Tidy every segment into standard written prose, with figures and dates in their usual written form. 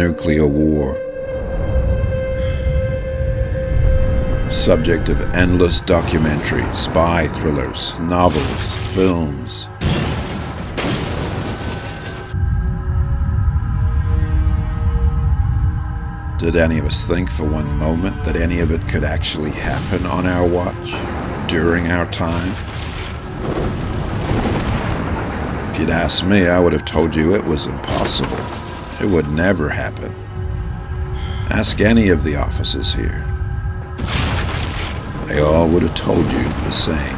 nuclear war. Subject of endless documentaries, spy thrillers, novels, films. Did any of us think for one moment that any of it could actually happen on our watch, during our time? If you'd asked me, I would have told you it was impossible. It would never happen. Ask any of the officers here. They all would have told you the same.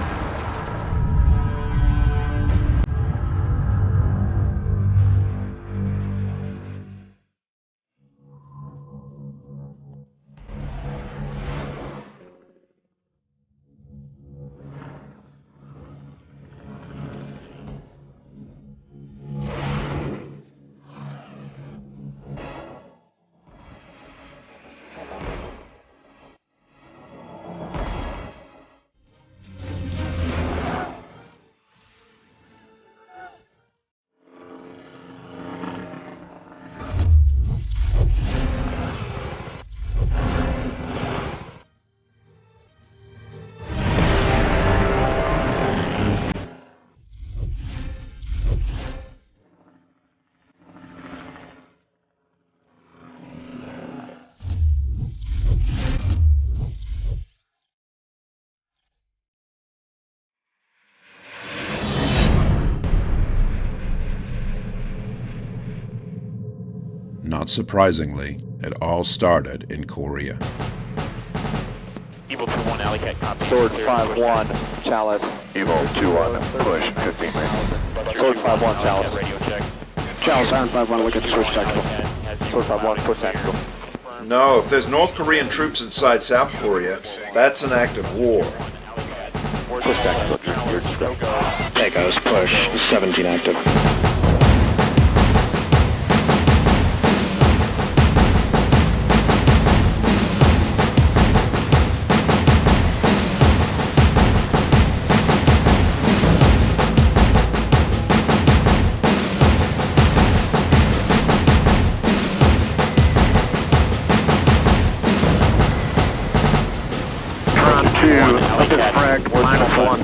Not surprisingly, it all started in Korea. Evil 2-1, alley cat copy. Sword 5-1, Chalice. Evil 2-1, push 15 minutes. Sword 5-1, Chalice. Radio check. Chalice, Iron 5-1, wicked switch tactical. Sword 5-1, push tactical. No, if there's North Korean troops inside South Korea, that's an act of war. Push tactical. Echoes, push 17 active.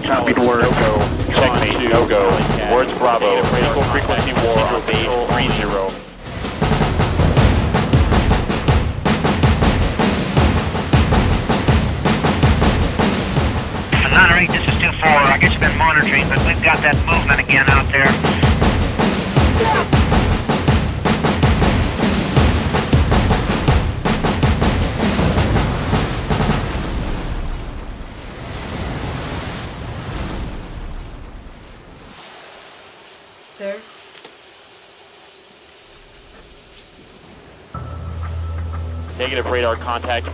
Copied word. Checkmate, no-go. Words Bravo. Critical frequency war on base 30. This is 2-4. I guess you've been monitoring, but we've got that movement again out there. Sir? Negative radar contact.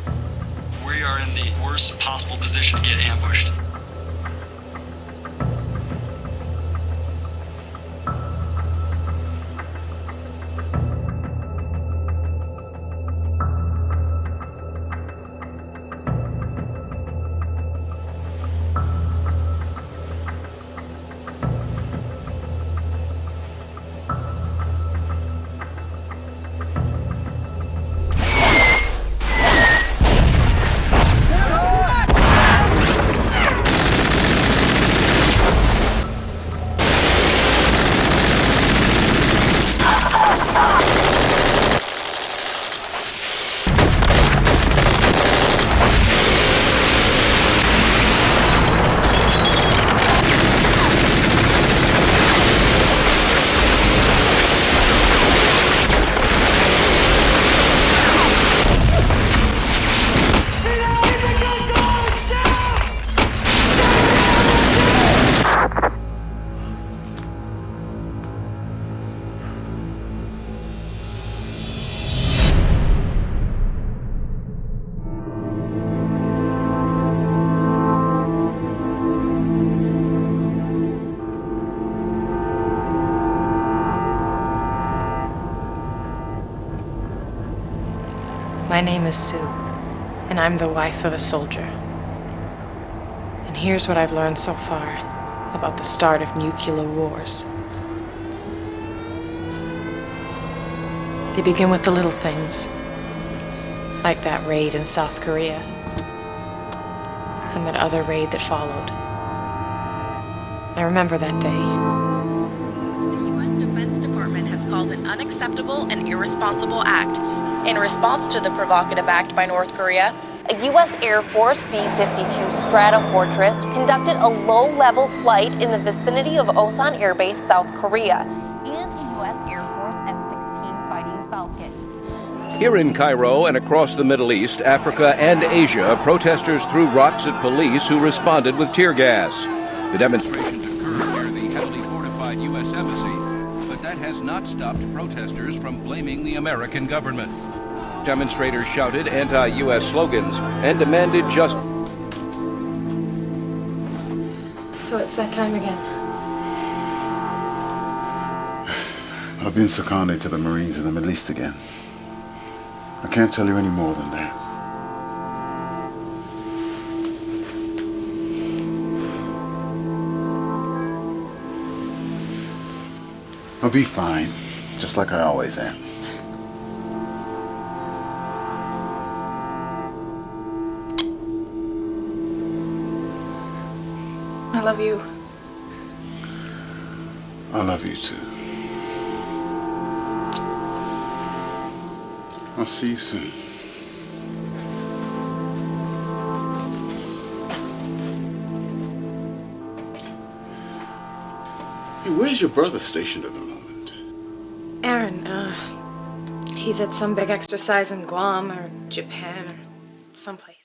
We are in the worst possible position to get ambushed. My name is Sue, and I'm the wife of a soldier. And here's what I've learned so far about the start of nuclear wars. They begin with the little things, like that raid in South Korea, and that other raid that followed. I remember that day. The U.S. Defense Department has called an unacceptable and irresponsible act. In response to the provocative act by North Korea, a U.S. Air Force B-52 Stratofortress conducted a low-level flight in the vicinity of Osan Air Base, South Korea, and a U.S. Air Force F-16 Fighting Falcon. Here in Cairo and across the Middle East, Africa, and Asia, protesters threw rocks at police who responded with tear gas. The demonstrations occurred near the heavily fortified U.S. Embassy, but that has not stopped protesters from blaming the American government. Demonstrators shouted anti-U.S. slogans and demanded justice. So it's that time again. I've been seconded to the Marines in the Middle East again. I can't tell you any more than that. I'll be fine, just like I always am. I love you. I love you too. I'll see you soon. Hey, where's your brother stationed at the moment? Aaron, he's at some big exercise in Guam or Japan or someplace.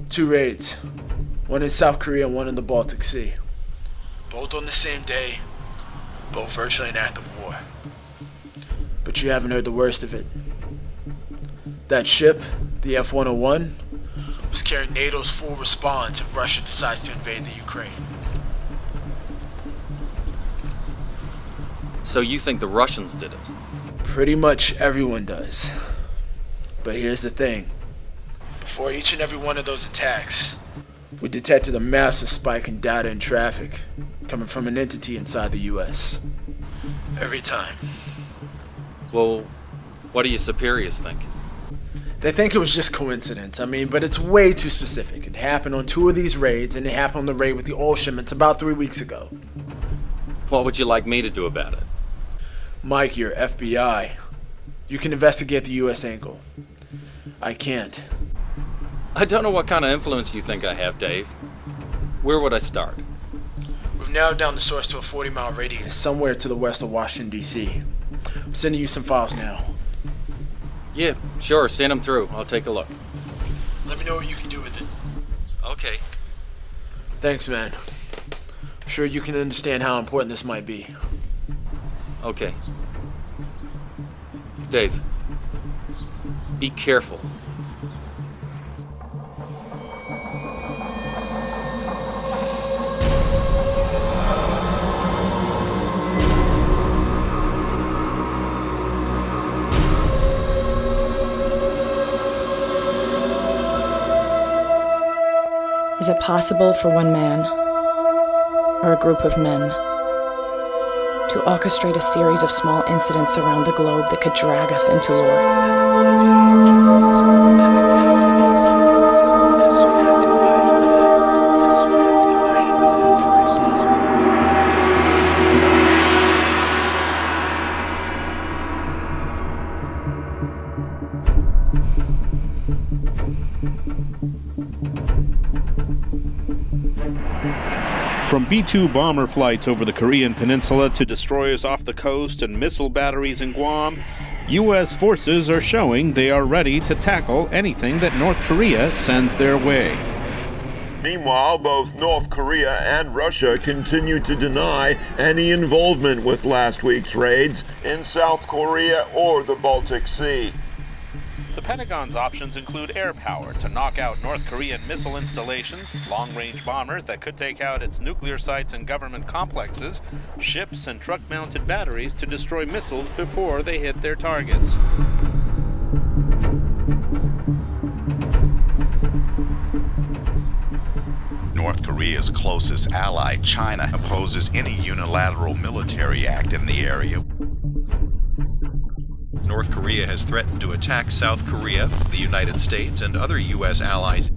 Two raids, one in South Korea and one in the Baltic Sea. Both on the same day, both virtually an act of war. But you haven't heard the worst of it. That ship, the F-101, was carrying NATO's full response if Russia decides to invade the Ukraine. So you think the Russians did it? Pretty much everyone does. But here's the thing. Before each and every one of those attacks, we detected a massive spike in data and traffic coming from an entity inside the US. Every time. Well, what do your superiors think? They think it was just coincidence. But it's way too specific. It happened on two of these raids, and it happened on the raid with the oil shipments about 3 weeks ago. What would you like me to do about it? Mike, you're FBI. You can investigate the US angle. I can't. I don't know what kind of influence you think I have, Dave. Where would I start? We've narrowed down the source to a 40-mile radius, somewhere to the west of Washington, D.C. I'm sending you some files now. Yeah, sure, send them through. I'll take a look. Let me know what you can do with it. Okay. Thanks, man. I'm sure you can understand how important this might be. Okay. Dave, be careful. Is it possible for one man, or a group of men, to orchestrate a series of small incidents around the globe that could drag us into war? From B-2 bomber flights over the Korean peninsula to destroyers off the coast and missile batteries in Guam, U.S. forces are showing they are ready to tackle anything that North Korea sends their way. Meanwhile, both North Korea and Russia continue to deny any involvement with last week's raids in South Korea or the Baltic Sea. The Pentagon's options include air power to knock out North Korean missile installations, long-range bombers that could take out its nuclear sites and government complexes, ships and truck-mounted batteries to destroy missiles before they hit their targets. North Korea's closest ally, China, opposes any unilateral military act in the area. North Korea has threatened to attack South Korea, the United States, and other U.S. allies.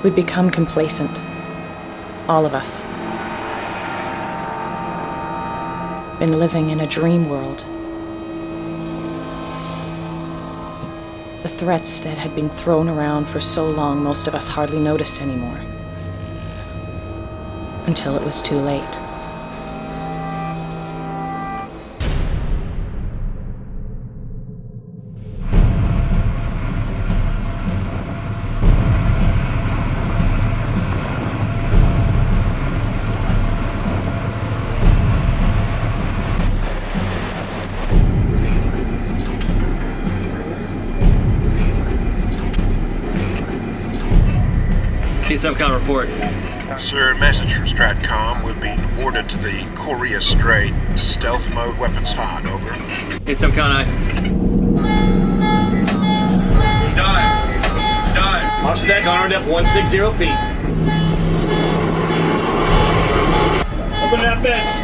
We've become complacent. All of us. Been living in a dream world. The threats that had been thrown around for so long, most of us hardly noticed anymore. Until it was too late. SubCom report. Sir, message from STRATCOM. We've been ordered to the Korea Strait. Stealth mode, weapons hot. Over. Hey, SubCon, Dive. Launch deck, honor depth 160 feet. Open that fence.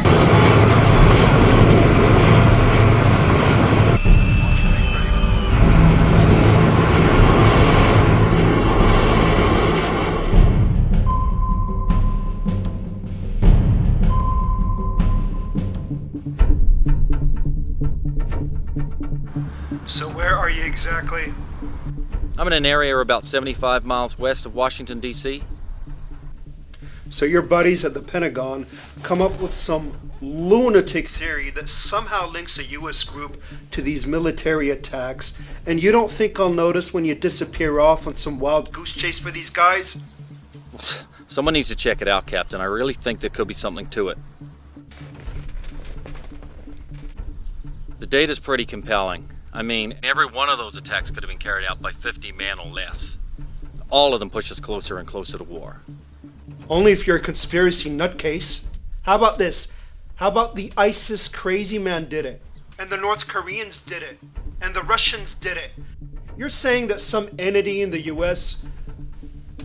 So where are you exactly? I'm in an area about 75 miles west of Washington, D.C. So your buddies at the Pentagon come up with some lunatic theory that somehow links a U.S. group to these military attacks, and you don't think I'll notice when you disappear off on some wild goose chase for these guys? Someone needs to check it out, Captain. I really think there could be something to it. The data's pretty compelling. I mean, every one of those attacks could have been carried out by 50 men or less. All of them push us closer and closer to war. Only if you're a conspiracy nutcase. How about this? How about the ISIS crazy man did it? And the North Koreans did it? And the Russians did it? You're saying that some entity in the US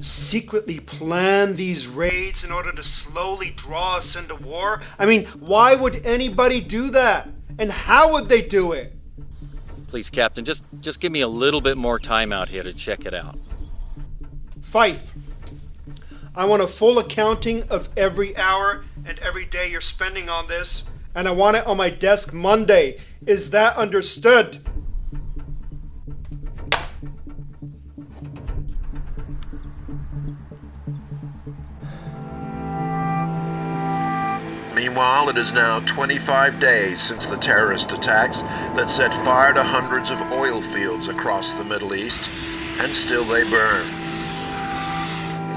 secretly planned these raids in order to slowly draw us into war? I mean, why would anybody do that? And how would they do it? Please, Captain, just give me a little bit more time out here to check it out. Fife, I want a full accounting of every hour and every day you're spending on this, and I want it on my desk Monday. Is that understood? Meanwhile, it is now 25 days since the terrorist attacks that set fire to hundreds of oil fields across the Middle East, and still they burn.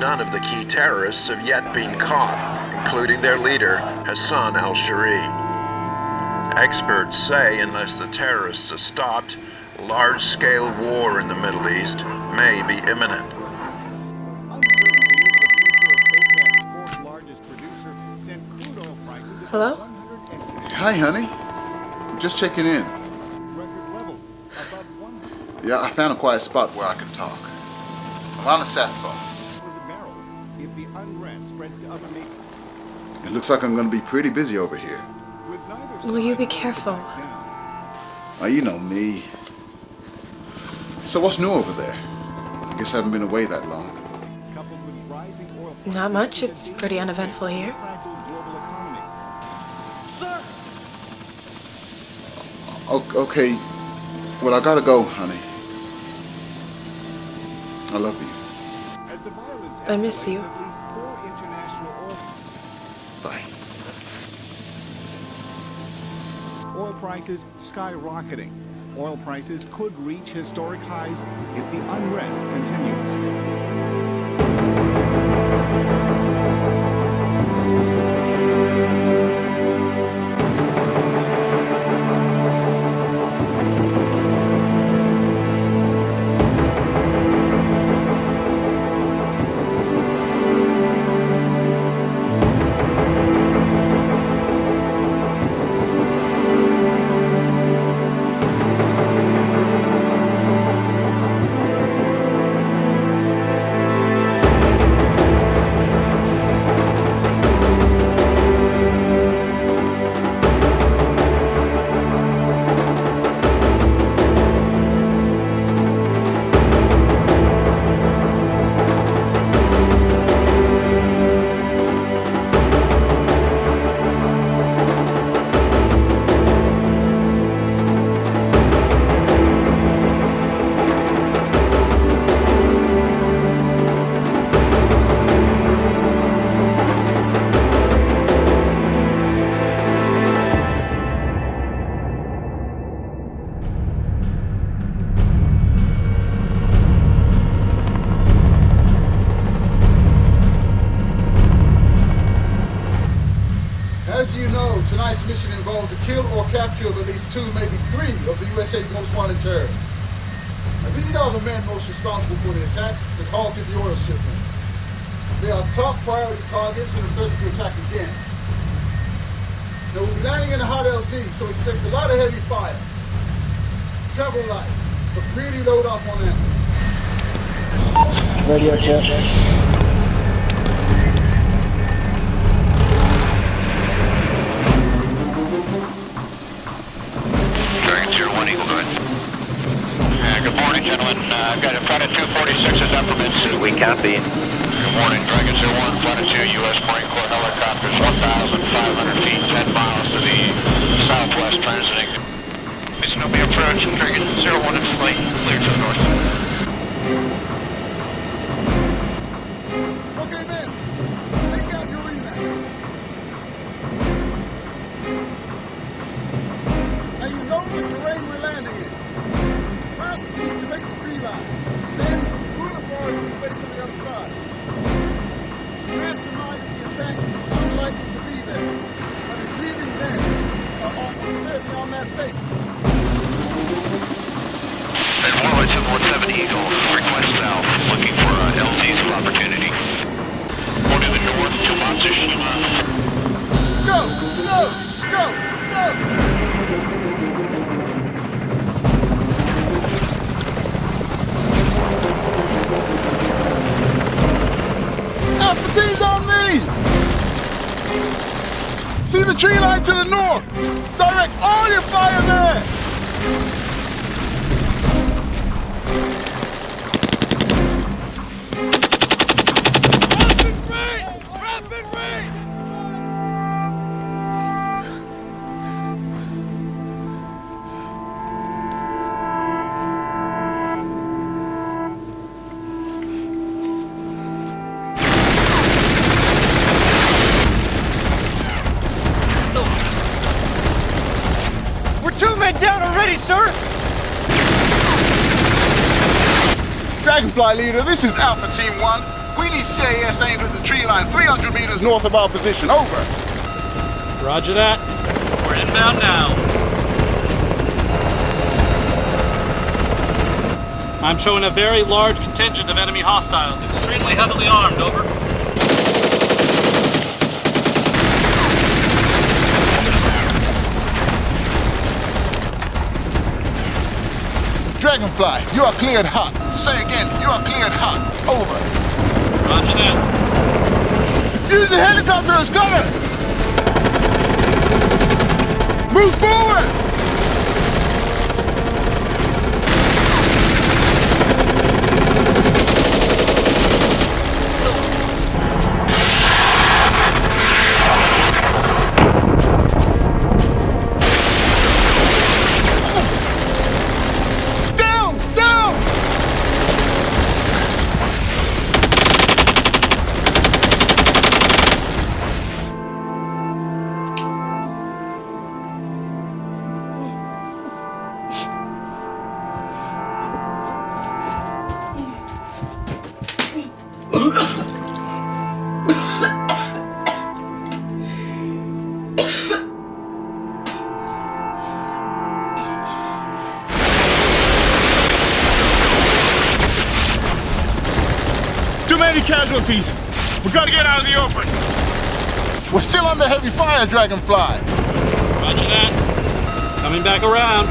None of the key terrorists have yet been caught, including their leader, Hassan al-Shari. Experts say unless the terrorists are stopped, large-scale war in the Middle East may be imminent. Hello? Hi, honey. I'm just checking in. Yeah, I found a quiet spot where I can talk. I'm on the sat phone. It looks like I'm going to be pretty busy over here. Will you be careful? You know me. So what's new over there? I guess I haven't been away that long. Not much. It's pretty uneventful here. Okay. Well, I gotta go, honey. I love you. I miss you. Bye. Oil prices skyrocketing. Oil prices could reach historic highs if the unrest continues. As you know, tonight's mission involves the kill or capture of at least 2, maybe 3 of the USA's most wanted terrorists. Now, these are the men most responsible for the attacks that halted the oil shipments. They are top priority targets and are threatened to attack again. They will be landing in the hot LZ, so expect a lot of heavy fire. Travel light, but really load off on them. Radio check. Good morning, gentlemen. I've got in front of 246 is uppermits. We copy. Good morning, Dragon 01, front of 2 U.S. Marine Corps helicopters, 1,500 feet, 10 miles to the southwest, transiting. Snoopy approach, Dragon 01 in flight, clear to the north. Okay, men, take out your remap. Now you know the terrain we're landing in. To make the tree line. Then, through the forest and face on the other side. Mastermind of the attacks is unlikely to be there, but his leaving men are almost certainly on that face. And Warlord 717 Eagle, request south, looking for LZ's opportunity. Go to the north, to position. Go! Go! Go! Go! Alpha team's on me! See the tree line to the north! Direct all your fire there! Rapid rain! Rapid rain! Down already, sir! Dragonfly leader, this is Alpha Team 1. We need CAS aimed at the tree line 300 meters north of our position. Over. Roger that. We're inbound now. I'm showing a very large contingent of enemy hostiles, extremely heavily armed, over. Dragonfly, you are cleared hot. Say again, you are cleared hot. Over. Roger that. Use the helicopter as cover! Move forward! Casualties. We gotta get out of the open. We're still under heavy fire, Dragonfly. Roger that. Coming back around.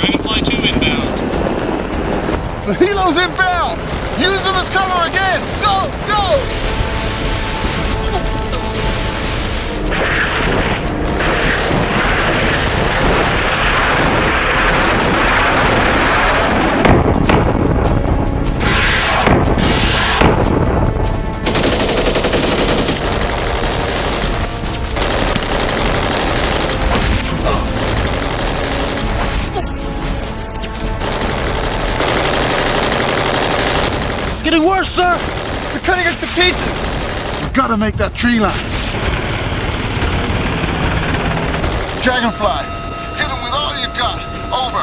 Dragonfly 2 inbound. The helos inbound. Use them as cover again. Go, go. It's getting worse, sir! They're cutting us to pieces! We gotta make that tree line. Dragonfly, hit him with all you got. Over.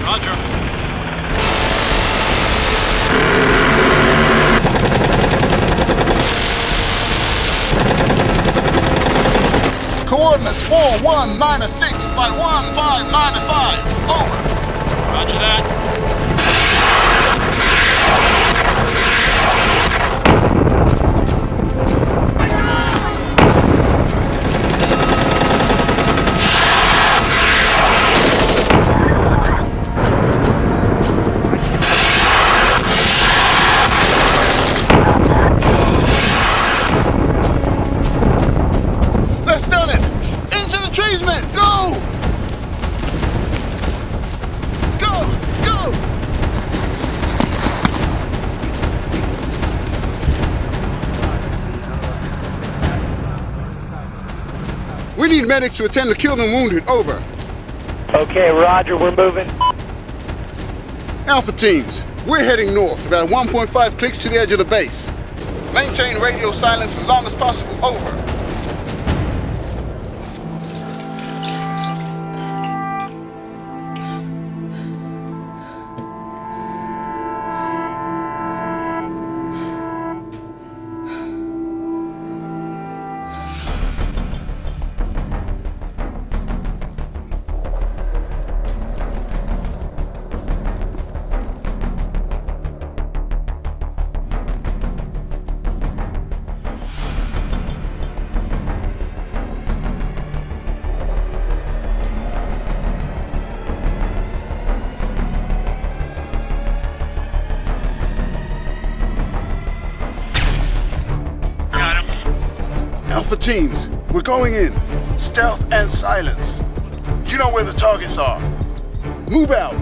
Roger. Coordinates 4196 by 1595. Over. Roger that. That's done it! Into the trees, men! Go! Go! Go! We need medics to attend to killed and wounded. Over. Okay, roger, we're moving. Alpha teams, we're heading north, about 1.5 clicks to the edge of the base. Maintain radio silence as long as possible. Over. Alpha teams, we're going in. Stealth and silence. You know where the targets are. Move out.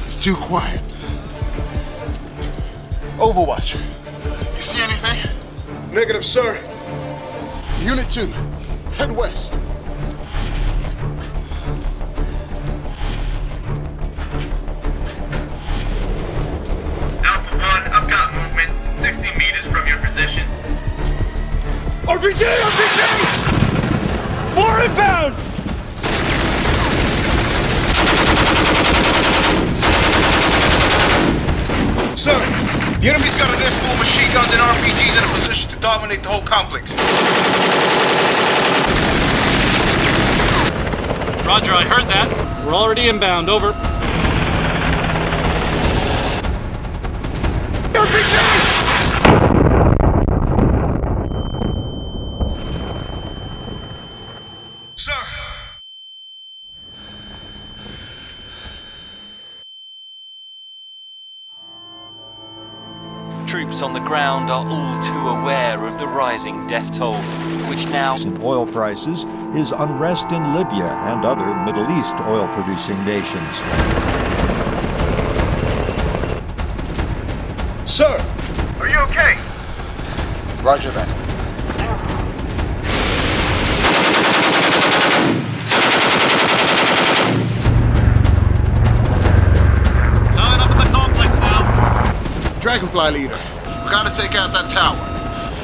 It's too quiet. Overwatch. You see anything? Negative, sir. Unit 2, head west. Alpha 1, I've got movement. 60 meters from your position. RPG! RPG! More inbound! Sir, the enemy's got a nest full of machine guns and RPGs in a position to dominate the whole complex. Roger, I heard that. We're already inbound, over. Sir! Troops on the ground are all too aware of the rising death toll, which now... ...in oil prices is unrest in Libya and other Middle East oil-producing nations. Sir! Are you okay? Roger that. Coming up in the complex now. Dragonfly leader, we gotta take out that tower.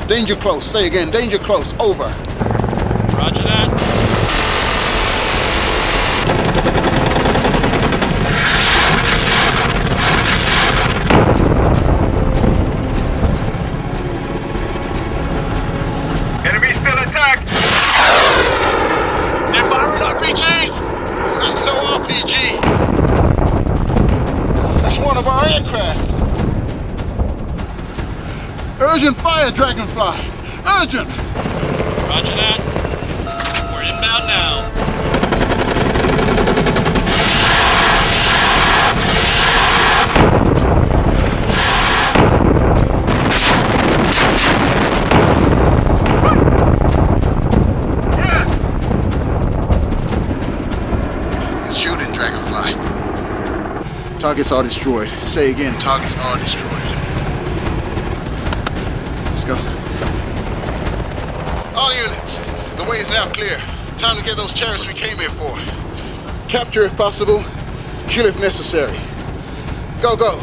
Danger close. Say again, danger close. Over. Roger that. Enemy still attacked! They're firing RPGs! That's no RPG. That's one of our aircraft. Urgent fire, Dragonfly! Urgent! Roger that. We're inbound now. It's shooting, Dragonfly. Targets are destroyed. Say again, targets are destroyed. Let's go. All units, the way is now clear. Time to get those terrorists we came here for. Capture if possible, kill if necessary. Go, go.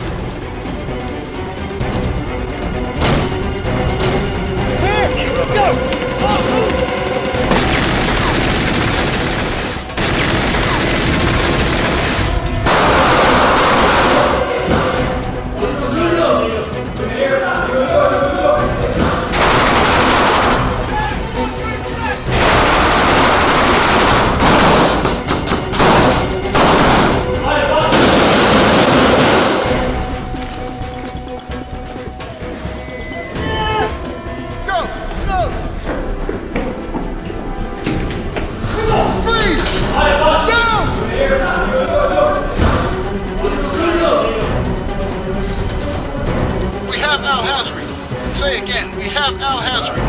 Say again, we have Al-Hazri.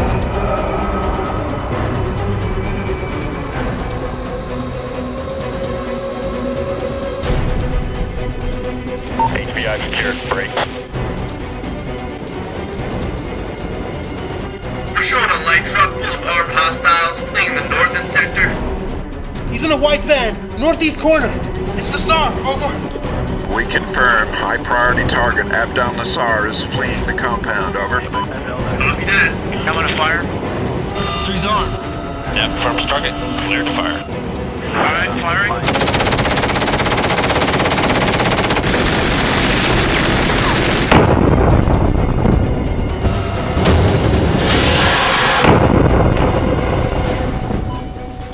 HBI secured. Break. We're showing a light truck full of armed hostiles fleeing the northern sector. He's in a white van, northeast corner. It's Nassar, over. We confirm. High priority target Abdel Nassar is fleeing the compound. Over. Copy that. Coming to fire. He's on. Yeah, confirms target. Cleared to fire. Alright, firing.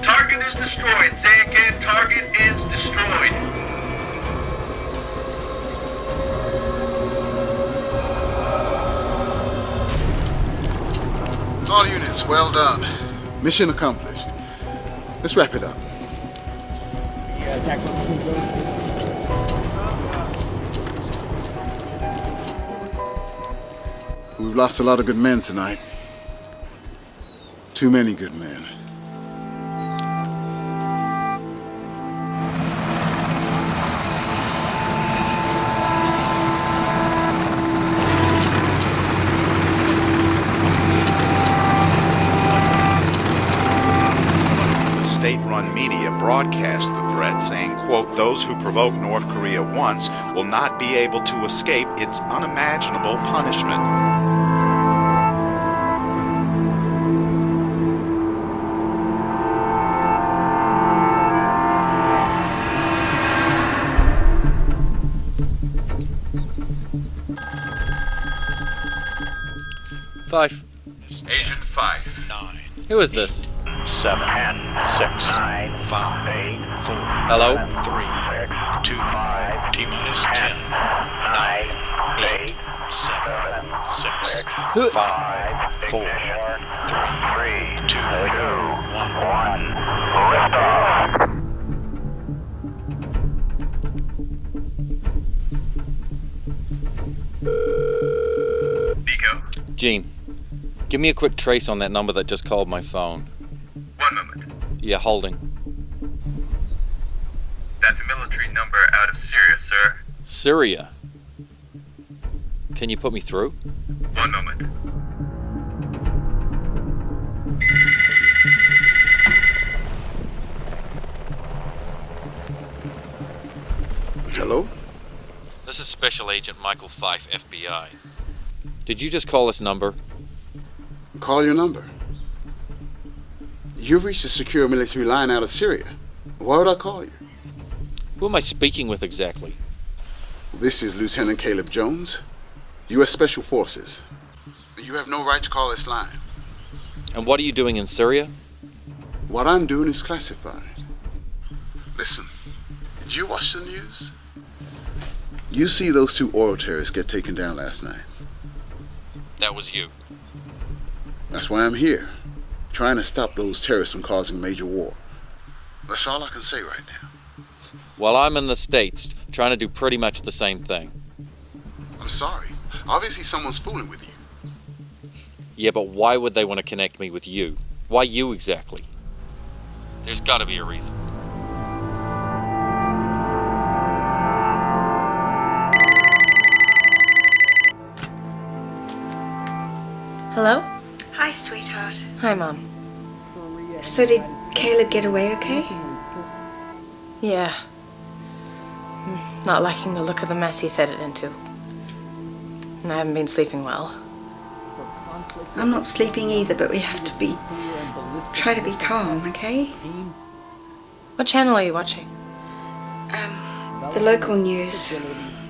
Target is destroyed. Say again, target is destroyed. All units, well done. Mission accomplished. Let's wrap it up. We've lost a lot of good men tonight. Too many good men. State-run media broadcast the threat, saying, quote, "Those who provoke North Korea once will not be able to escape its unimaginable punishment." 5. Agent 5. 9. Who is this? 7. 10. 6. 9. 5. 8. 4. Hello? 3. 2. T-minus 10. 9. 8. 7. 6. Who? 5. 4. 3. 2. 1. Liftoff. Nico, Gene, give me a quick trace on that number that just called my phone. 1 moment. Yeah, holding. That's a military number out of Syria, sir. Syria? Can you put me through? 1 moment. Hello? This is Special Agent Michael Fife, FBI. Did you just call this number? Call your number. You reached a secure military line out of Syria. Why would I call you? Who am I speaking with exactly? This is Lieutenant Caleb Jones, U.S. Special Forces. You have no right to call this line. And what are you doing in Syria? What I'm doing is classified. Listen, did you watch the news? You see those 2 oil terrorists get taken down last night. That was you. That's why I'm here, trying to stop those terrorists from causing major war. That's all I can say right now. Well, I'm in the States, trying to do pretty much the same thing. I'm sorry. Obviously someone's fooling with you. Yeah, but why would they want to connect me with you? Why you exactly? There's gotta be a reason. Hello? Hi, sweetheart. Hi, Mom. So did Caleb get away okay? Yeah. Not liking the look of the mess he's headed into. And I haven't been sleeping well. I'm not sleeping either, but we have to try to be calm, okay? What channel are you watching? The local news.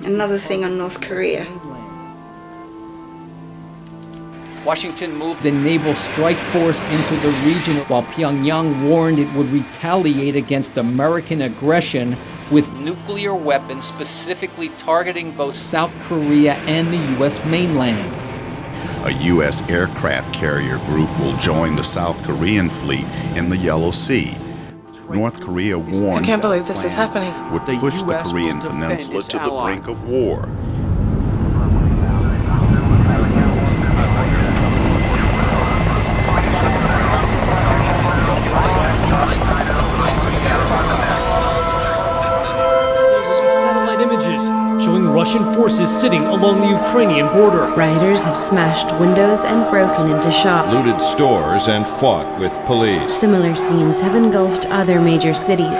Another thing on North Korea. Washington moved the naval strike force into the region while Pyongyang warned it would retaliate against American aggression with nuclear weapons specifically targeting both South Korea and the U.S. mainland. A U.S. aircraft carrier group will join the South Korean fleet in the Yellow Sea. North Korea warned I can't believe this is happening. would push the Korean peninsula to the brink of war. Satellite images showing Russian forces sitting along the Ukrainian border. Rioters have smashed windows and broken into shops. Looted stores and fought with police. Similar scenes have engulfed other major cities.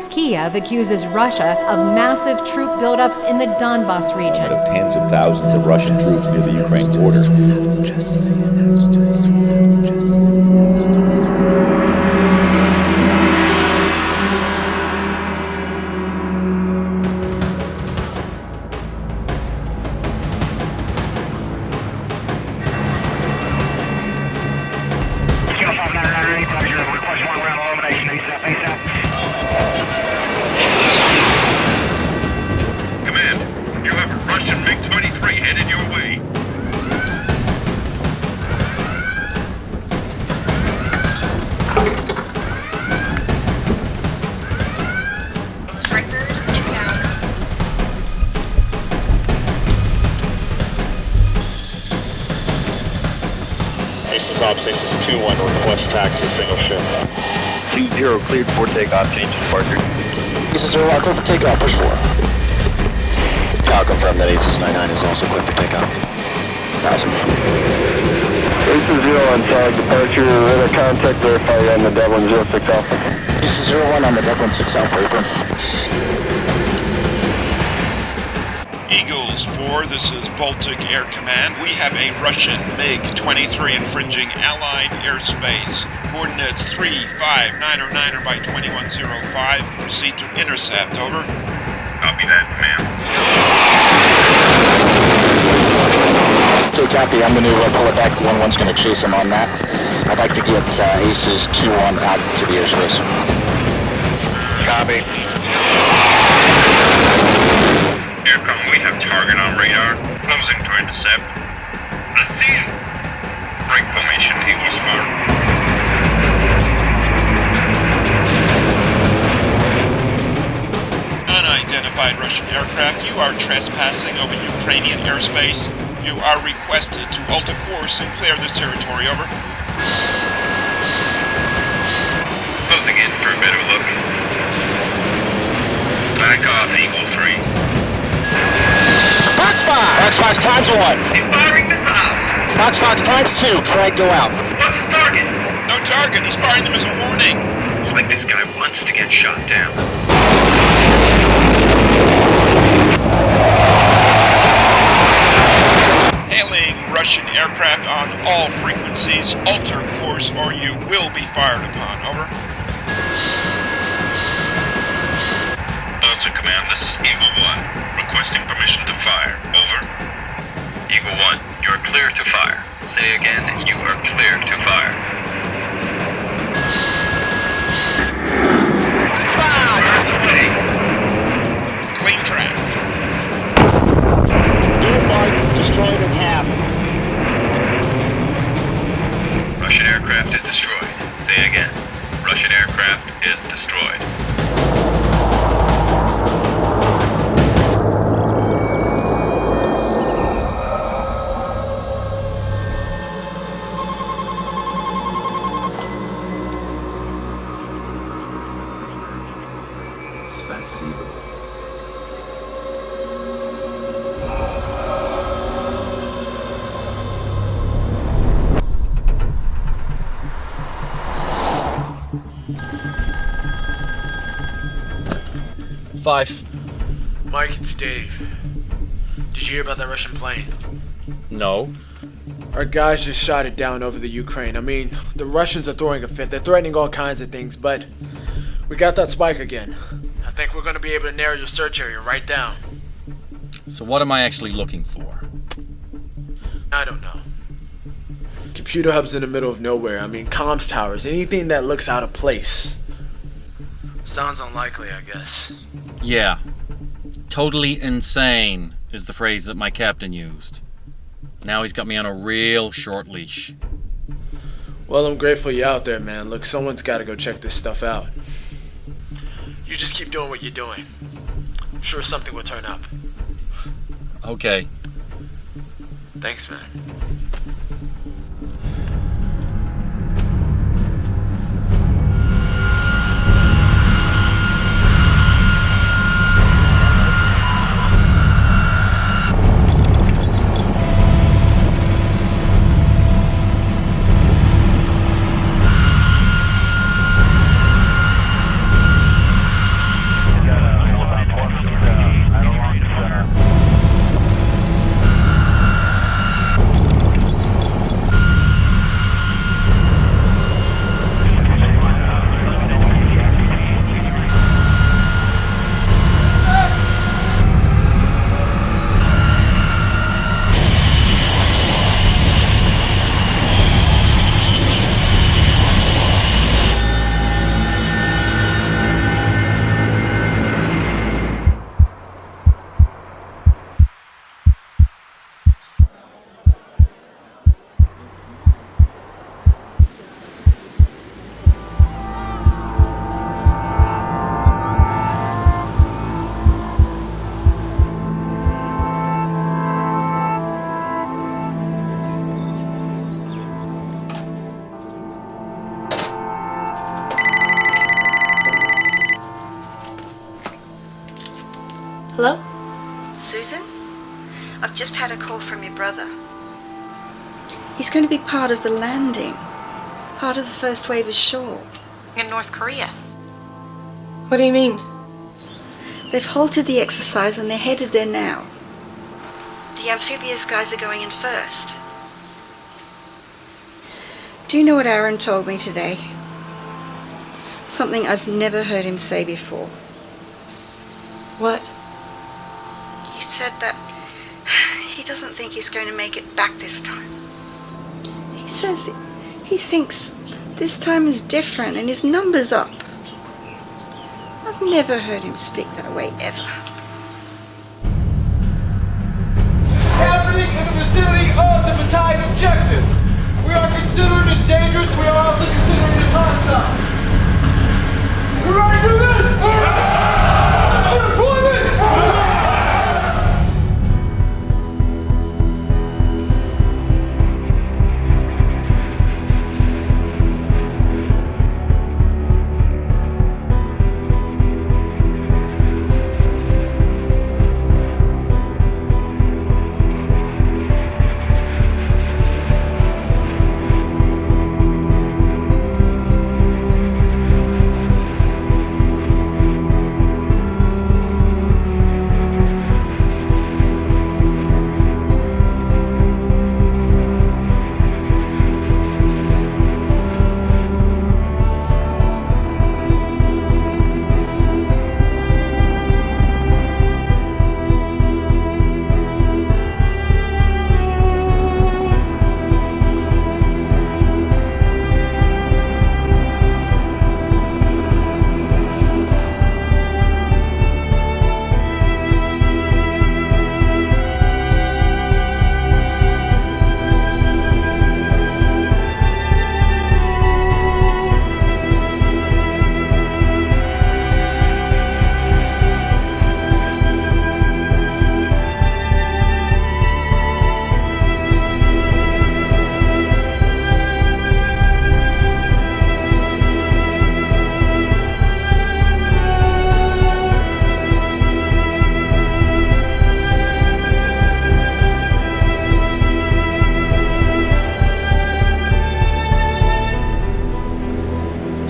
Kiev accuses Russia of massive troop buildups in the Donbas region. Tens of thousands of Russian troops near the Ukraine border. Stasis 2-1, request taxi, single ship. 2-0 cleared for takeoff, change departure. Stasis 0, clear for takeoff, push 4. I'll confirm that Aces 99 is also clear for takeoff. 1000. Aces 0 on solid departure, radar contact, verify on the Dublin 06 Alpha. Aces 01 on the Dublin 6 Alpha, April. Eagles 4, this is Baltic Air Command. We have a Russian MiG-23 infringing Allied airspace. Coordinates 35909 by 2105. Proceed to intercept, over. Copy that, command. Copy, I'm going to pull it back. 1-1's going to chase him on that. I'd like to get Aces 2-1 out to the airspace. Copy. Aircom, we have target on radar. Closing to intercept. I see him. Break formation, Eagles 4. Unidentified Russian aircraft, you are trespassing over Ukrainian airspace. You are requested to alter course and clear this territory, over. Closing in for a better look. Back off, Eagle 3. Fox times 1. He's firing missiles. Fox times 2. Frag go out. What's his target? No target, he's firing them as a warning. It's like this guy wants to get shot down. Hailing Russian aircraft on all frequencies. Alter course or you will be fired upon. Over. Delta Command, this is Eagle 1. Requesting permission to fire. Over. Eagle 1, you are clear to fire. Say again, you are clear to fire. Birds away. Clean track. Destroyed in half. Russian aircraft is destroyed. Say again. Russian aircraft is destroyed. Спасибо. Five. Mike, it's Dave. Did you hear about that Russian plane? No. Our guys just shot it down over the Ukraine. I mean, the Russians are throwing a fit. They're threatening all kinds of things, but we got that spike again. I think we're going to be able to narrow your search area right down. So what am I actually looking for? I don't know. Computer hubs in the middle of nowhere. I mean, comms towers. Anything that looks out of place. Sounds unlikely, I guess. Yeah. Totally insane is the phrase that my captain used. Now he's got me on a real short leash. Well, I'm grateful you're out there, man. Look, someone's got to go check this stuff out. You just keep doing what you're doing. I'm sure something will turn up. Okay. Thanks, man. Hello? Susan? I've just had a call from your brother. He's going to be part of the landing. Part of the first wave ashore. In North Korea. What do you mean? They've halted the exercise and they're headed there now. The amphibious guys are going in first. Do you know what Aaron told me today? Something I've never heard him say before. What? He said that He doesn't think he's going to make it back this time. He says he thinks this time is different and his number's up. I've never heard him speak that way, ever. This is happening in the vicinity of the battalion objective. We are considering this dangerous. We are also considering this hostile. You ready to do this? Deployment!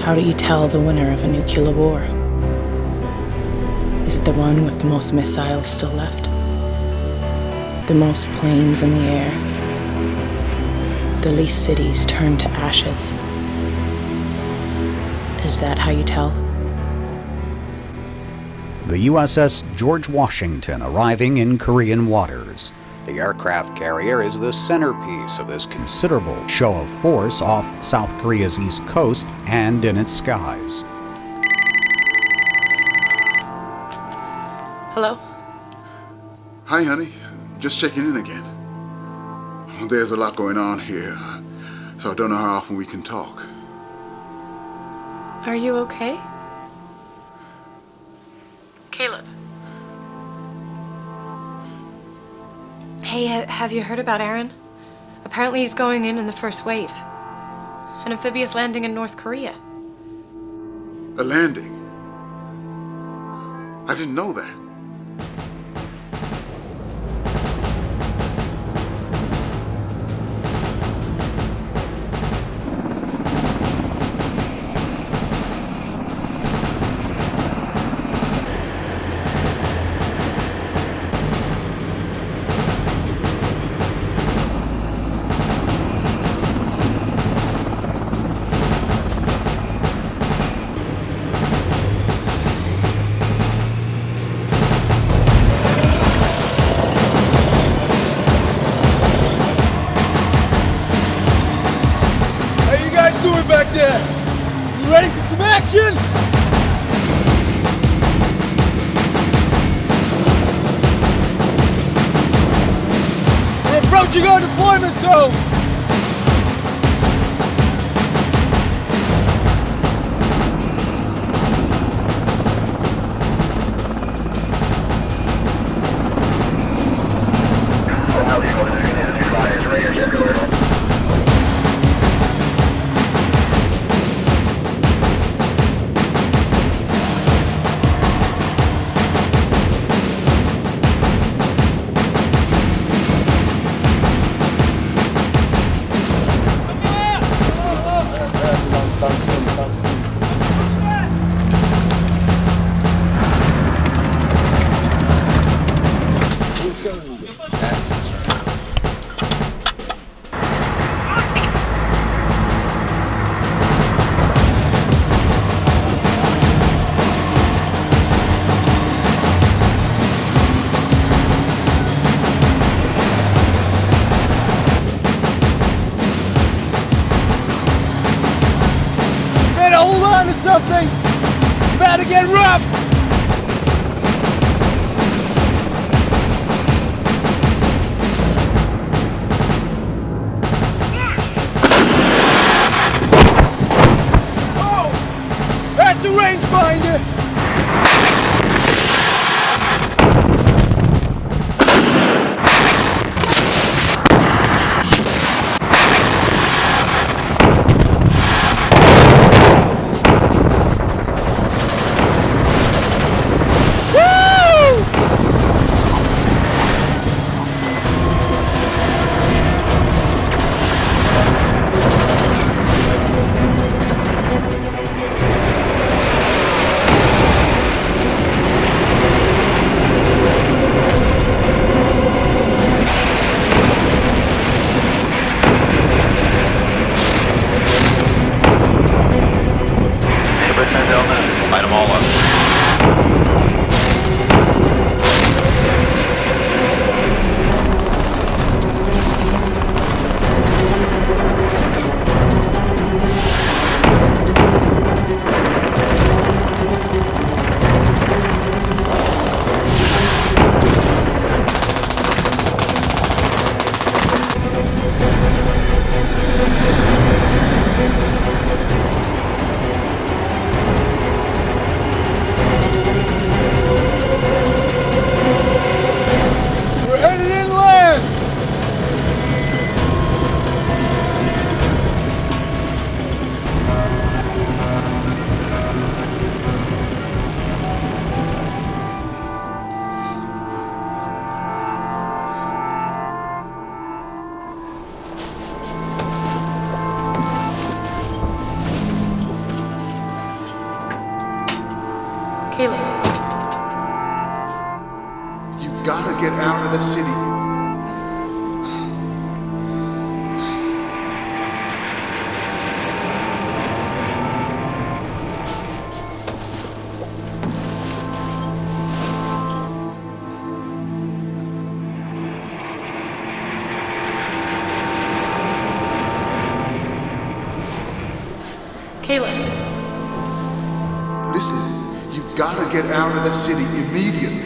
How do you tell the winner of a nuclear war? Is it the one with the most missiles still left? The most planes in the air? The least cities turned to ashes? Is that how you tell? The USS George Washington arriving in Korean waters. The aircraft carrier is the centerpiece of this considerable show of force off South Korea's east coast and in its skies. Hello? Hi, honey. Just checking in again. There's a lot going on here, so I don't know how often we can talk. Are you okay? Caleb. Hey, have you heard about Aaron? Apparently he's going in the first wave. An amphibious landing in North Korea. A landing? I didn't know that. Back there! You ready for some action? We're approaching our deployment zone! something? It's about to get rough! Oh! That's a rangefinder! Light them all up. Caleb. You've got to get out of the city. Caleb. Listen, you've got to get out of the city immediately.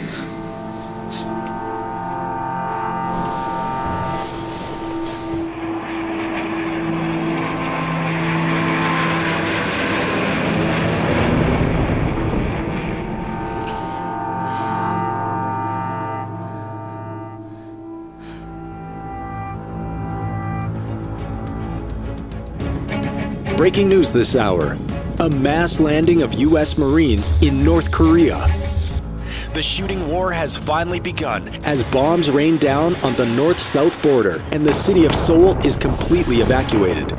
Breaking news this hour. A mass landing of U.S. Marines in North Korea. The shooting war has finally begun as bombs rain down on the north-south border and the city of Seoul is completely evacuated.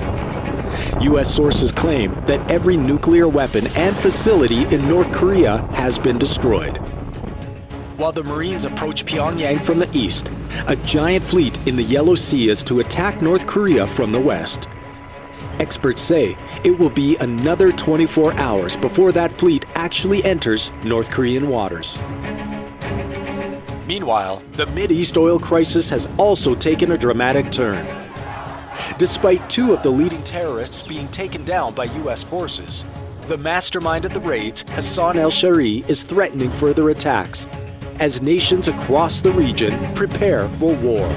U.S. sources claim that every nuclear weapon and facility in North Korea has been destroyed. While the Marines approach Pyongyang from the east, a giant fleet in the Yellow Sea is to attack North Korea from the west. Experts say it will be another 24 hours before that fleet actually enters North Korean waters. Meanwhile, the Mideast oil crisis has also taken a dramatic turn. Despite two of the leading terrorists being taken down by U.S. forces, the mastermind of the raids, Hassan al-Shari, is threatening further attacks as nations across the region prepare for war.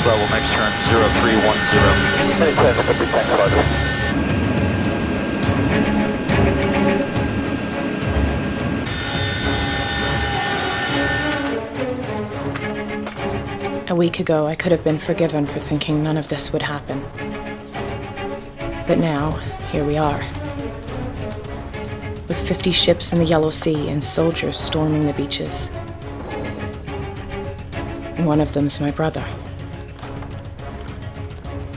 Level next turn 0310. A week ago, I could have been forgiven for thinking none of this would happen. But now, here we are. With 50 ships in the Yellow Sea and soldiers storming the beaches. And one of them's my brother.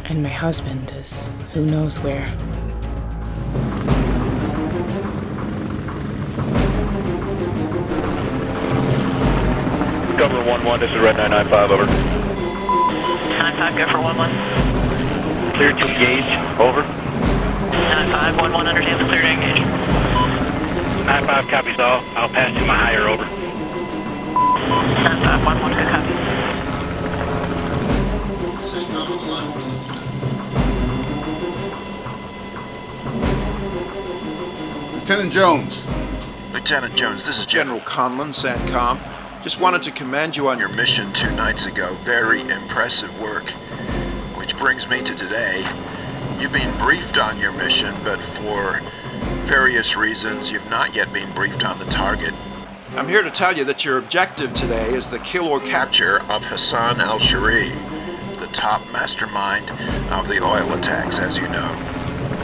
And my husband is who knows where. Governor 1-1, this is Red 995, over. 9-5, go for 1-1. Clear to engage, over. 9-5, 1-1, understand the clear to engage. 9-5 copies all. I'll pass to my higher, over. 9511, good copy. Lieutenant Jones. Lieutenant Jones, this is General Conlon, CENTCOM. Just wanted to commend you on your mission 2 nights ago. Very impressive work. Which brings me to today. You've been briefed on your mission, but for various reasons, you've not yet been briefed on the target. I'm here to tell you that your objective today is the kill or capture of Hassan al-Shari, the top mastermind of the oil attacks, as you know.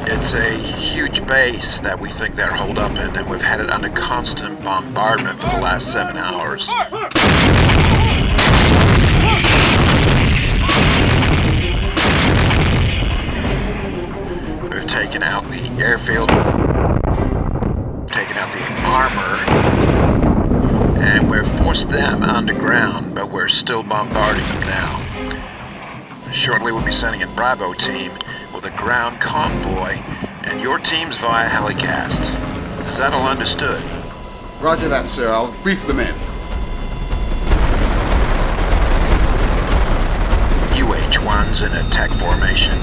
It's a huge base that we think they're holed up in, and we've had it under constant bombardment for the last 7 hours. We've taken out the airfield, taken out the armor, and we've forced them underground, but we're still bombarding them now. Shortly we'll be sending a Bravo team with a ground convoy, and your team's via helicast. Is that all understood? Roger that, sir. I'll brief the men. UH-1's in attack formation.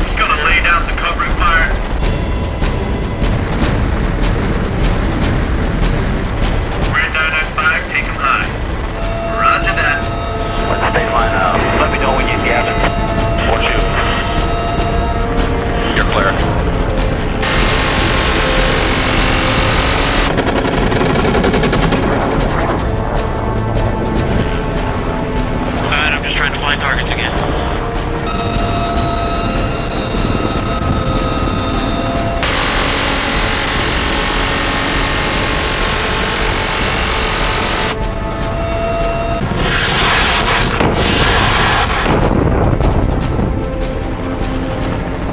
He's gonna lay down to covering fire. We're 995, take him high. Roger that. Let's stay line up. Let me know when you get it. 4-2. You're clear. Alright, I'm just trying to find targets again.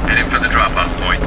Heading for the drop-off point.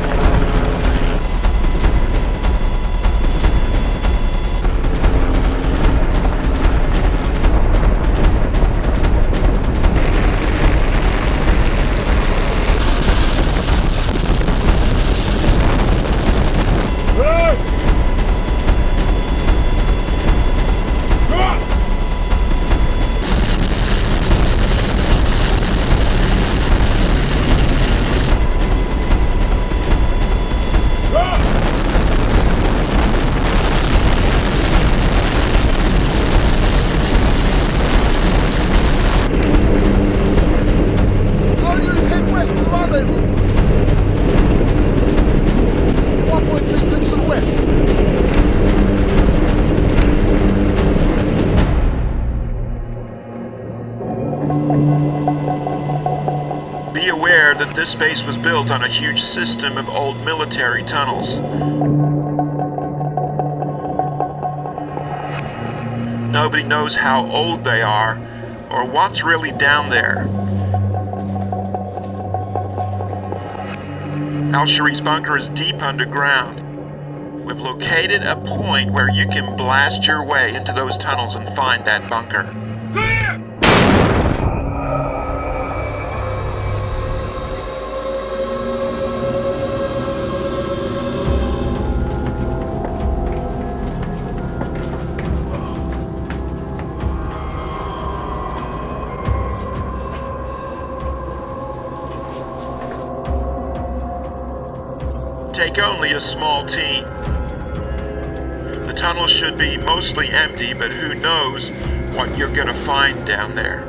Be aware that this base was built on a huge system of old military tunnels. Nobody knows how old they are or what's really down there. Al-Shari's bunker is deep underground. We've located a point where you can blast your way into those tunnels and find that bunker. Take only a small team. The tunnel should be mostly empty, but who knows what you're gonna find down there.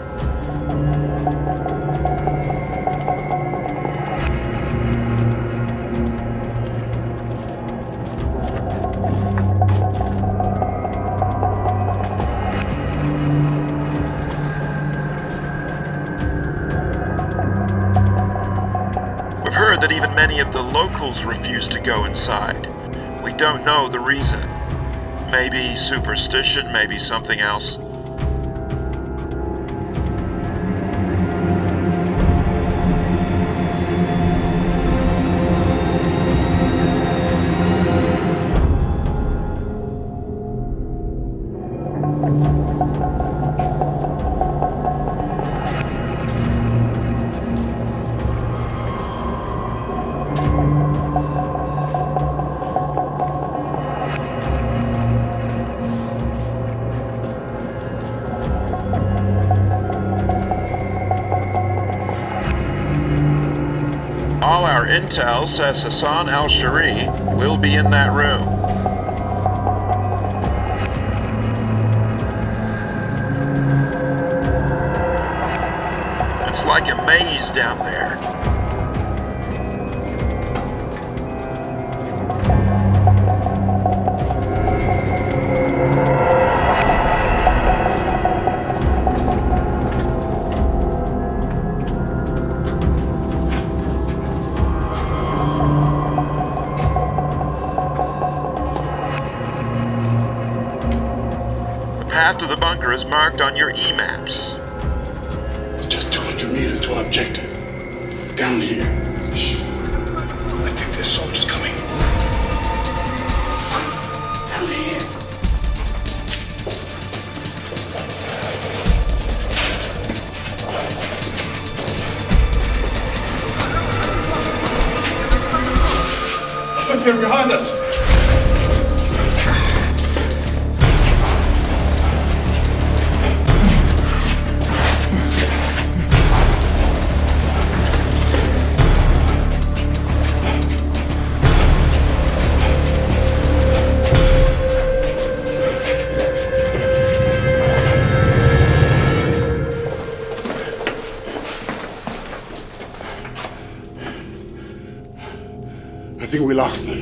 We've heard that even many of the locals refuse to go inside. We don't know the reason. Maybe superstition, maybe something else. all our intel says Hassan al-Shari will be in that room. It's like a maze down there. The path to the bunker is marked on your E-maps. It's just 200 meters to our objective. Down here. Shh. I think there's soldiers coming. Down here. I think they're behind us. I think we lost them.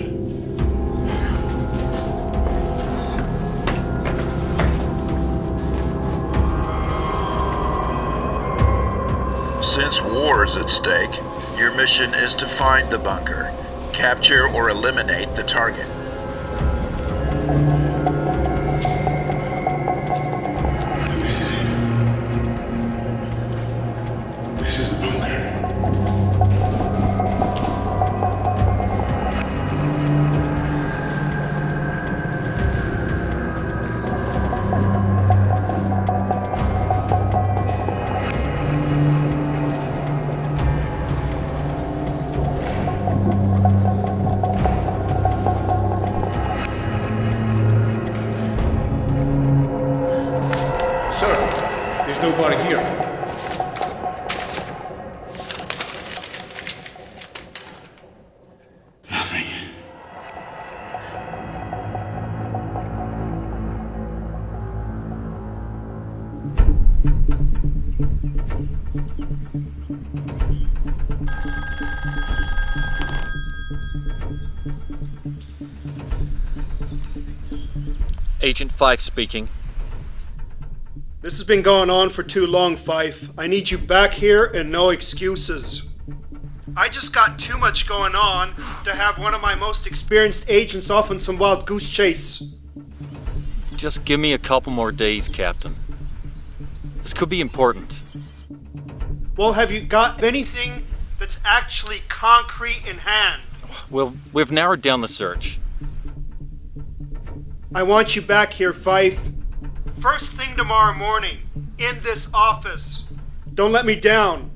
Since war is at stake, your mission is to find the bunker, capture or eliminate the target. And this is it. This is the bunker. Sir, there's nobody here. Nothing. Agent 5 speaking. This has been going on for too long, Fife. I need you back here and no excuses. I just got too much going on to have one of my most experienced agents off on some wild goose chase. Just give me a couple more days, Captain. This could be important. Well, have you got anything that's actually concrete in hand? Well, we've narrowed down the search. I want you back here, Fife. First thing tomorrow morning, in this office. Don't let me down.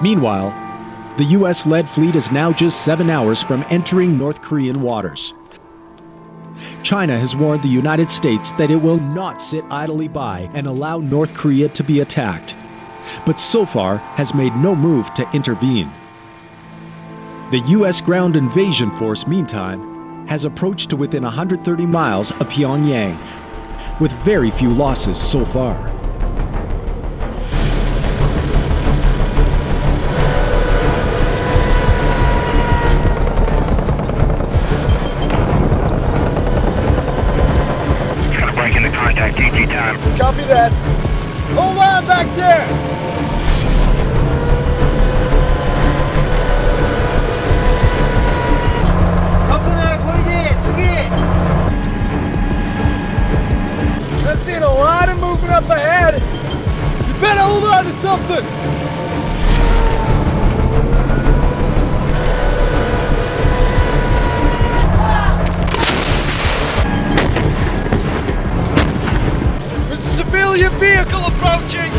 Meanwhile, the US-led fleet is now just 7 hours from entering North Korean waters. China has warned the United States that it will not sit idly by and allow North Korea to be attacked, but so far has made no move to intervene. The US ground invasion force, meantime, has approached to within 130 miles of Pyongyang, with very few losses so far. Copy that. Hold on back there. I'm seeing a lot of movement up ahead. You better hold on to something. Civilian vehicle approaching!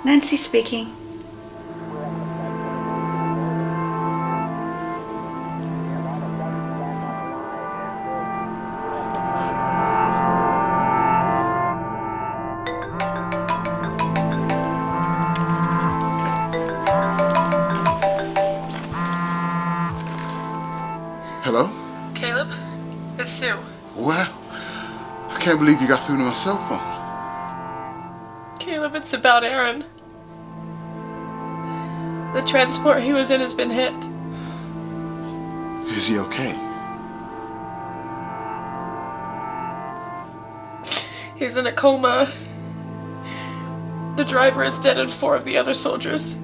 Nancy speaking. Hello? Caleb? It's Sue. Well, I can't believe you got through to my cell phone. Caleb, it's about Aaron. The transport he was in has been hit. Is he okay? He's in a coma. The driver is dead and 4 of the other soldiers.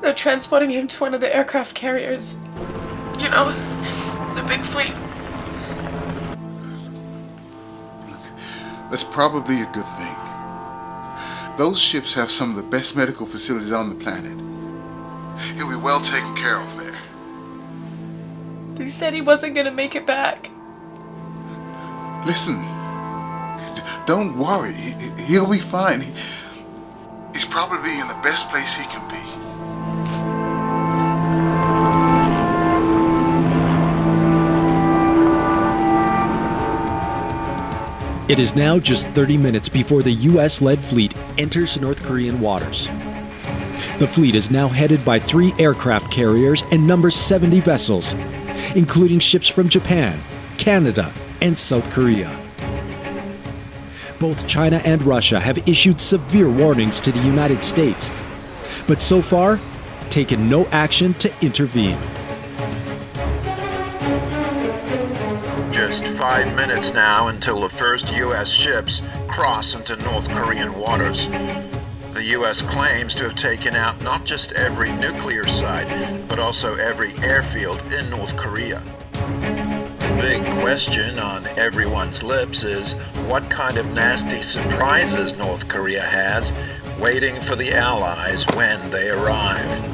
They're transporting him to one of the aircraft carriers. You know, the big fleet. That's probably a good thing. Those ships have some of the best medical facilities on the planet. He'll be well taken care of there. He said he wasn't gonna make it back. Listen, don't worry. He'll be fine. He's probably in the best place he can be. It is now just 30 minutes before the US-led fleet enters North Korean waters. The fleet is now headed by 3 aircraft carriers and numbers 70 vessels, including ships from Japan, Canada, and South Korea. Both China and Russia have issued severe warnings to the United States, but so far, taken no action to intervene. Just 5 minutes now until the first U.S. ships cross into North Korean waters. The U.S. claims to have taken out not just every nuclear site, but also every airfield in North Korea. The big question on everyone's lips is what kind of nasty surprises North Korea has waiting for the Allies when they arrive.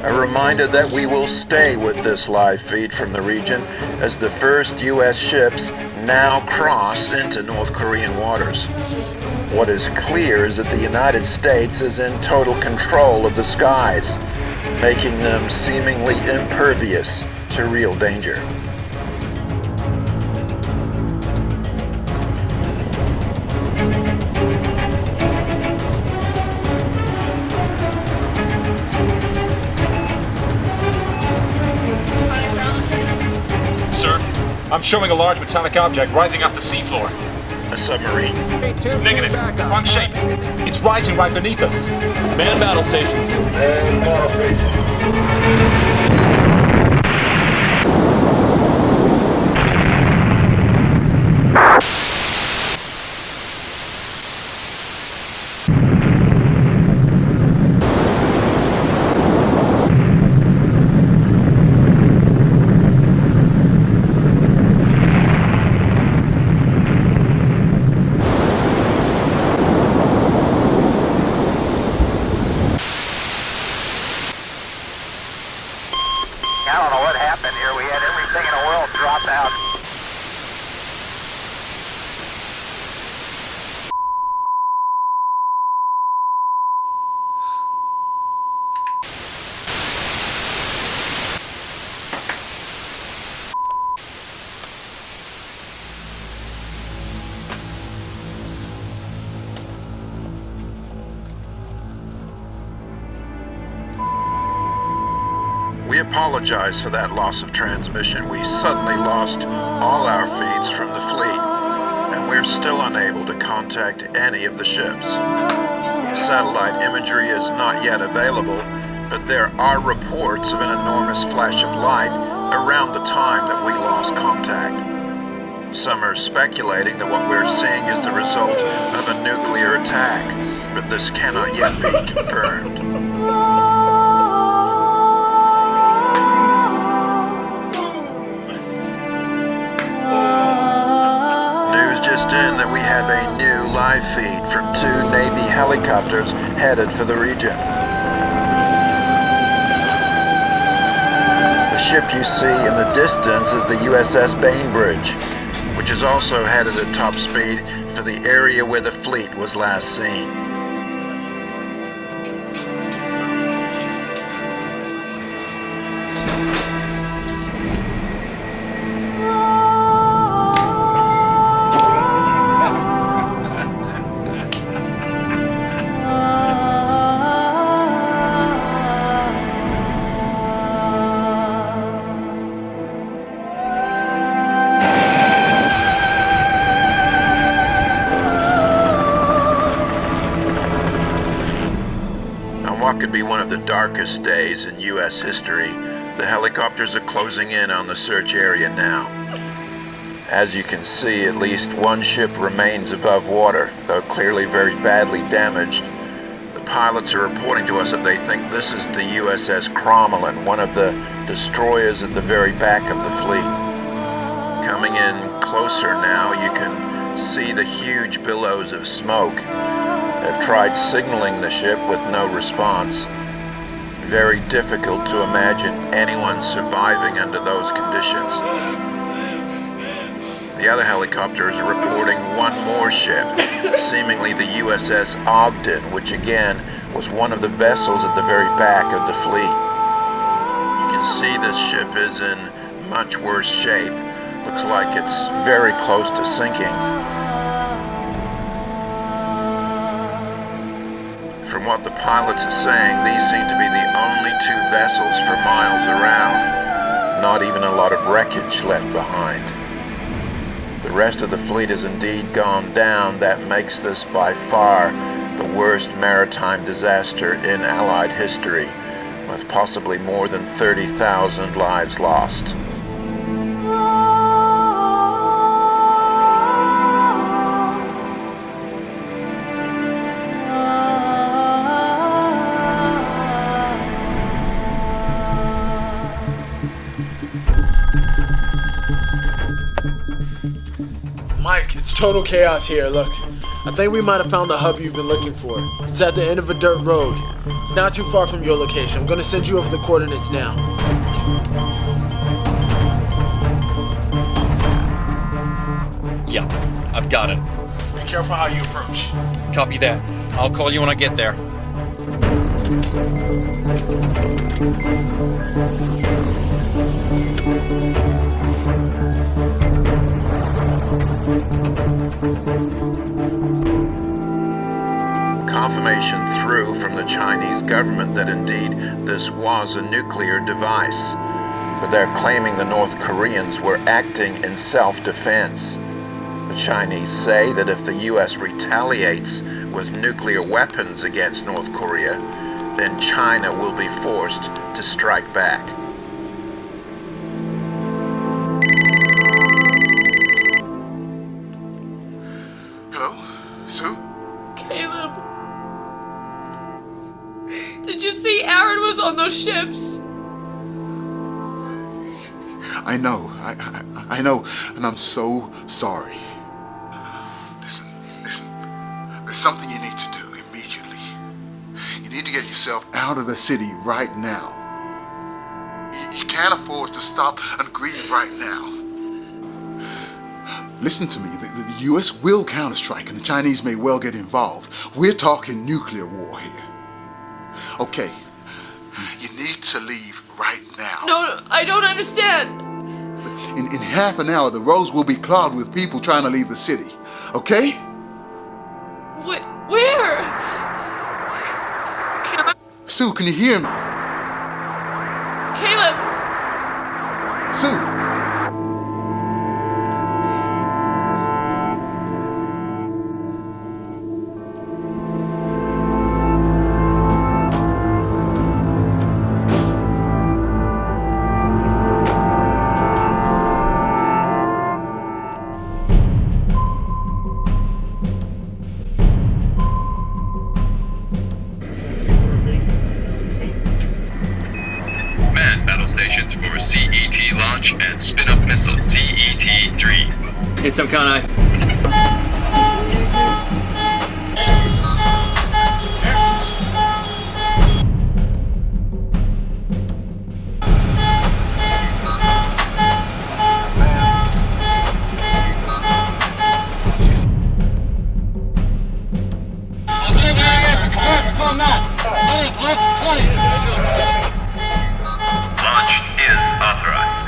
A reminder that we will stay with this live feed from the region as the first U.S. ships now cross into North Korean waters. What is clear is that the United States is in total control of the skies, making them seemingly impervious to real danger. I'm showing a large metallic object rising off the seafloor. A submarine? Negative. Wrong shape. It's rising right beneath us. Man battle stations. Man battle stations. thing in the world dropped out. We apologize for that loss of transmission. We suddenly lost all our feeds from the fleet, and we're still unable to contact any of the ships. Satellite imagery is not yet available, but there are reports of an enormous flash of light around the time that we lost contact. Some are speculating that what we're seeing is the result of a nuclear attack, but this cannot yet be confirmed. Just in that we have a new live feed from 2 Navy helicopters headed for the region. The ship you see in the distance is the USS Bainbridge, which is also headed at top speed for the area where the fleet was last seen. What could be one of the darkest days in U.S. history, the helicopters are closing in on the search area now. As you can see, at least one ship remains above water, though clearly very badly damaged. The pilots are reporting to us that they think this is the USS Crommelin, one of the destroyers at the very back of the fleet. Coming in closer now, you can see the huge billows of smoke. They've tried signaling the ship with no response. Very difficult to imagine anyone surviving under those conditions. The other helicopters are reporting one more ship, seemingly the USS Ogden, which again was one of the vessels at the very back of the fleet. You can see this ship is in much worse shape. Looks like it's very close to sinking. From what the pilots are saying, these seem to be the only 2 vessels for miles around. Not even a lot of wreckage left behind. If the rest of the fleet has indeed gone down, that makes this by far the worst maritime disaster in Allied history, with possibly more than 30,000 lives lost. Mike, it's total chaos here. Look, I think we might have found the hub you've been looking for. It's at the end of a dirt road. It's not too far from your location. I'm gonna send you over the coordinates now. Yeah, I've got it. Be careful how you approach. Copy that. I'll call you when I get there. Confirmation through from the Chinese government that indeed this was a nuclear device, but they're claiming the North Koreans were acting in self-defense. The Chinese say that if the US retaliates with nuclear weapons against North Korea, then China will be forced to strike back. Hello? Sue? Caleb. Did you see Aaron was on those ships? I know. I know, and I'm so sorry. Listen. There's something you need to do immediately. You need to get yourself out of the city right now. You can't afford to stop and grieve right now. Listen to me, the US will counterstrike and the Chinese may well get involved. We're talking nuclear war here. Okay, you need to leave right now. No, I don't understand. In half an hour, the roads will be clogged with people trying to leave the city. Okay? Where? Sue, can you hear me? Caleb! Sue! Stations for CET launch and spin-up missile CET-3. Hit some kind of... Launch is authorized.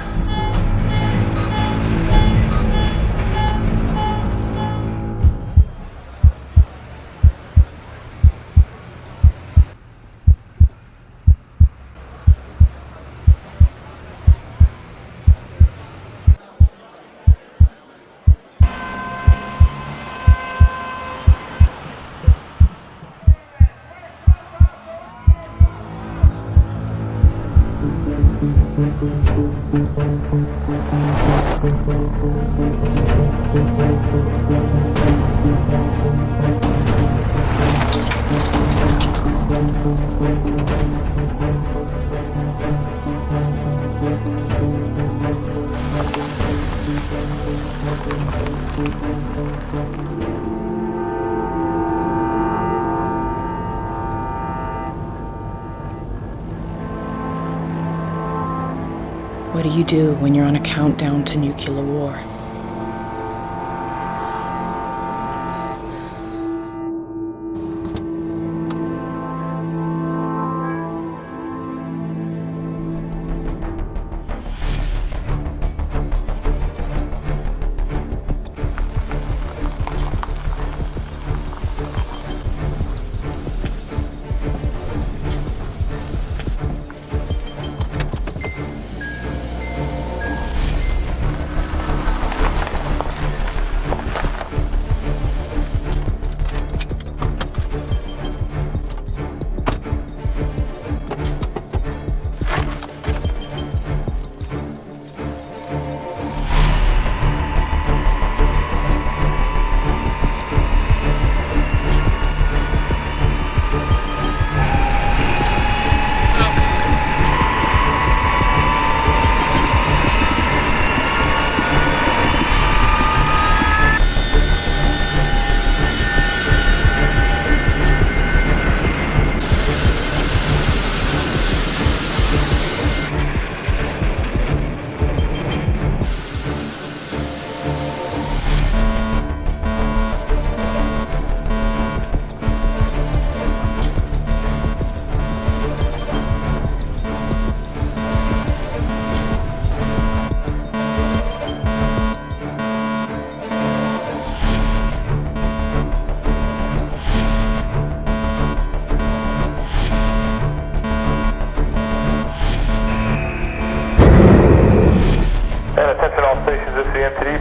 What do you do when you're on a countdown to nuclear war?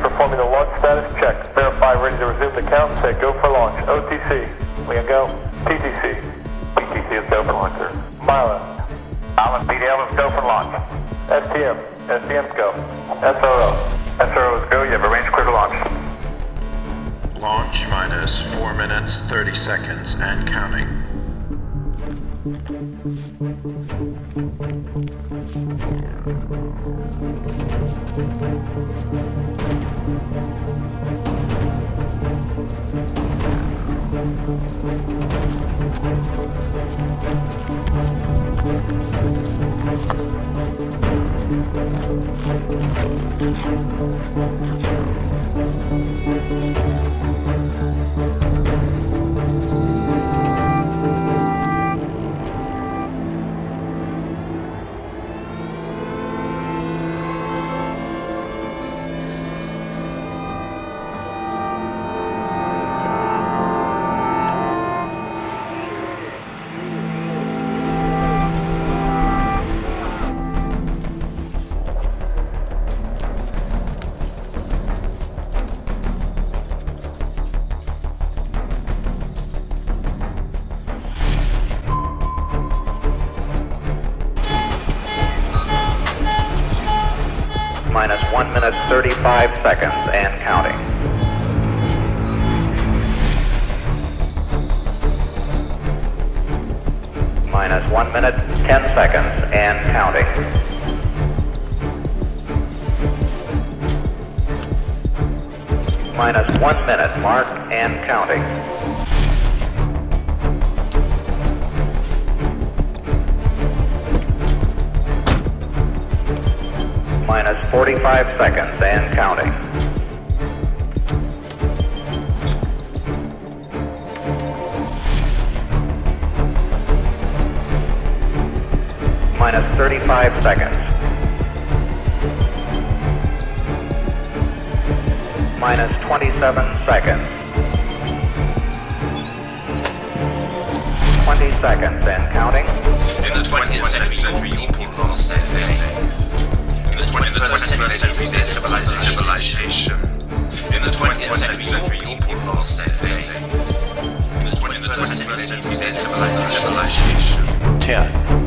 Performing the launch status check. Verify ready to resume the count and say go for launch. OTC. We can go. TTC. TTC is go for launch, sir. Mila. Allen PDL, let's go for launch. STM. STM's go. SRO. SRO is go. You have a range clear to launch. Launch minus 4 minutes, 30 seconds, and counting. Minus 1 minute 35 seconds and counting. Minus 1 minute 10 seconds and counting. Minus 1 minute mark and counting. Minus 45 seconds and counting. Minus 35 seconds. Minus 27 seconds. 20 seconds and counting. In the 20th century, your people lost their faith. In the 21st century, their civilization. In the 20th century, your people lost their faith. In the 21st century, their civilization. 10.